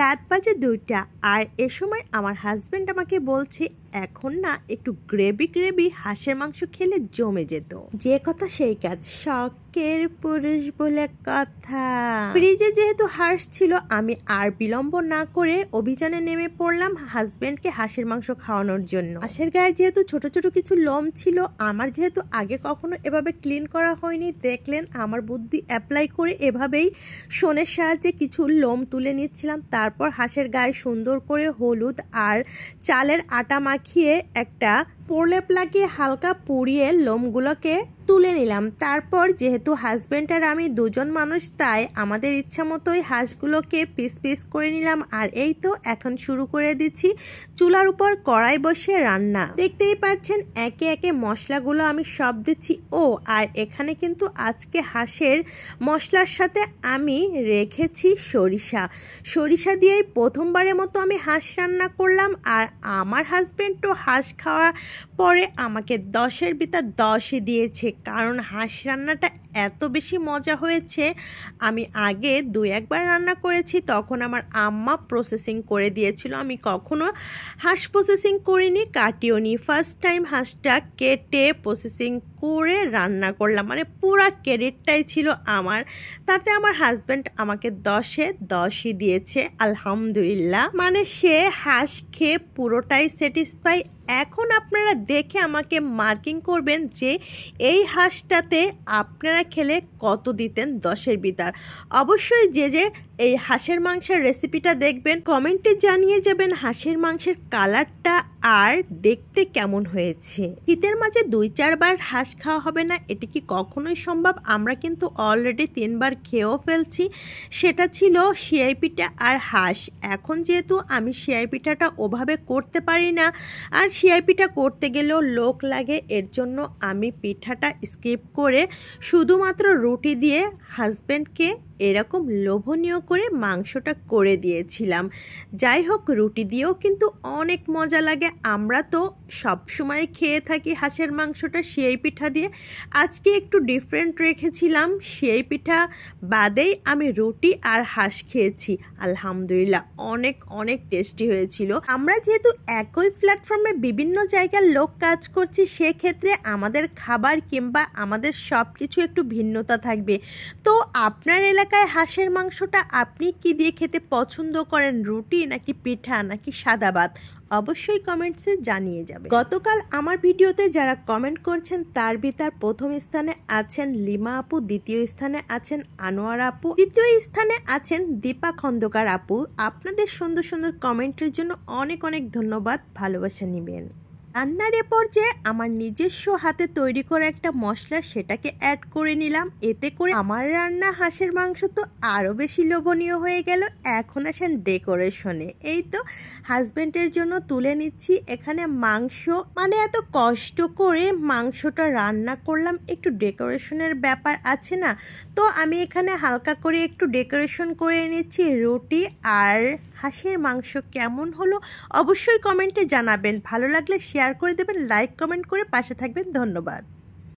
রাত বাজে 2টা আর এ সময় আমার হাজবেন্ড আমাকে বলছে এখন না একটু গ্রেভি হাঁসের মাংস খেলে জমে যেত। যে কথা সেই কাজ, শখের পুরুষ বলে কথা। ফ্রিজে যেহেতু হাঁস ছিল আমি আর বিলম্ব না করে অভিযানে নেমে পড়লাম হাজবেন্ডকে হাঁসের মাংস খাওয়ানোর জন্য। হাঁসের গায়ে যেহেতু ছোট ছোট কিছু লোম ছিল, আমার যেহেতু আগে কখনো এভাবে ক্লিন করা হয়নি, দেখলেন আমার বুদ্ধি অ্যাপ্লাই করে এভাবেই শোনের সাহায্যে কিছু লোম তুলে নিচ্ছিলাম। তারপর হাঁসের গায়ে সুন্দর করে হলুদ আর চালের আটা মাখিয়ে একটা প্রলেপ লাগিয়ে হালকা পুড়িয়ে লোমগুলোকে তুলে নিলাম। তারপর যেহেতু হাজবেন্ড আর আমি দুজন মানুষ, তাই আমাদের ইচ্ছা মতোই হাঁসগুলোকে পিস পিস করে নিলাম। আর এই তো এখন শুরু করে দিচ্ছি চুলার উপর কড়াই বসিয়ে রান্না। দেখতেই পাচ্ছেন একে একে মশলাগুলো আমি সব দিচ্ছি। ও আর এখানে কিন্তু আজকে হাঁসের মশলার সাথে আমি রেখেছি সরিষা দিয়েই প্রথমবারের মতো আমি হাঁস রান্না করলাম। আর আমার হাজবেন্ড তো হাঁস খাওয়া পরে আমাকে 10-এর ভিতর 10ই দিয়েছে, কারণ হাঁস রান্নাটা এত বেশি মজা হয়েছে। আমি আগে 2-1বার রান্না করেছি, তখন আমার আম্মা প্রসেসিং করে দিয়েছিল, আমি কখনো হাঁস প্রসেসিং করিনি, কাটিও নি। ফার্স্ট টাইম হাঁসটা কেটে প্রসেসিং করে রান্না করলাম, মানে পুরা ক্রেডিটটাই ছিল আমার। তাতে আমার হাজব্যান্ড আমাকে 10-এ 10ই দিয়েছে, আলহামদুলিল্লাহ। মানে সে হাঁস খেয়ে পুরোটাই স্যাটিসফাই। এখন আপনারা দেখে আমাকে মার্কিং করবেন যে এই হাঁসটাতে আপনারা খেলে কত দিতেন 10-এর ভিতর। অবশ্যই যে এই হাঁসের মাংসের রেসিপিটা দেখবেন কমেন্টে জানিয়ে যাবেন হাঁসের মাংসের কালারটা আর দেখতে কেমন হয়েছে। শীতের মাঝে 2-4 বার হাঁস খাওয়া হবে না, এটি কি কখনোই সম্ভব? আমরা কিন্তু অলরেডি 3 বার খেয়েও ফেলছি। সেটা ছিল সেঁই পিঠা আর হাঁস। এখন যেহেতু আমি সেঁই পিঠাটা ওভাবে করতে পারি না, আর সেঁই পিঠা করতে গেলেও লোক লাগে, এর জন্য আমি পিঠাটা স্কিপ করে শুধুমাত্র রুটি দিয়ে হাজব্যান্ডকে এরকম লোভনীয় করে মাংসটা করে দিয়েছিলাম। যাই হোক, রুটি দিয়েও কিন্তু অনেক মজা লাগে। আমরা তো সব সময় খেয়ে থাকি হাঁসের মাংসটা সেঁই পিঠা দিয়ে, আজকে একটু ডিফারেন্ট রেখেছিলাম। সেঁই পিঠা বাদেই আমি রুটি আর হাঁস খেয়েছি, আলহামদুলিল্লাহ অনেক অনেক টেস্টি হয়েছিল। আমরা যেহেতু একই প্ল্যাটফর্মে বিভিন্ন জায়গার লোক কাজ করছি, সেক্ষেত্রে আমাদের খাবার কিংবা আমাদের সব কিছু একটু ভিন্নতা থাকবে। তো আপনার এলাকায় হাঁসের মাংসটা আপনি কি দিয়ে খেতে পছন্দ করেন, রুটি নাকি পিঠা নাকি সাদা ভাত? অবশ্যই কমেন্টসে জানিয়ে যাবে। গতকাল আমার ভিডিওতে যারা কমেন্ট করছেন তার ভিতর প্রথম স্থানে আছেন লিমা আপু, দ্বিতীয় স্থানে আছেন আনোয়ার আপু, তৃতীয় স্থানে আছেন দীপা খন্দকার আপু। আপনাদের সুন্দর সুন্দর কমেন্টের জন্য অনেক অনেক ধন্যবাদ, ভালোবাসা নেবেন। রান্নার এ পর্যায়ে আমার নিজস্ব হাতে তৈরি করা একটা মশলা, সেটাকে অ্যাড করে নিলাম। এতে করে আমার রান্না হাঁসের মাংস তো আরও বেশি লোভনীয় হয়ে গেল। এখন আসেন ডেকোরেশনে। এই তো হাজব্যান্ডের জন্য তুলে নিচ্ছি এখানে মাংস। মানে এত কষ্ট করে মাংসটা রান্না করলাম, একটু ডেকোরেশনের ব্যাপার আছে না? তো আমি এখানে হালকা করে একটু ডেকোরেশন করে নিচ্ছি। রুটি আর হাঁসের মাংস কেমন হলো অবশ্যই কমেন্টে জানাবেন। ভালো লাগলে শেয়ার করে দেবেন, লাইক কমেন্ট করে পাশে থাকবেন। ধন্যবাদ।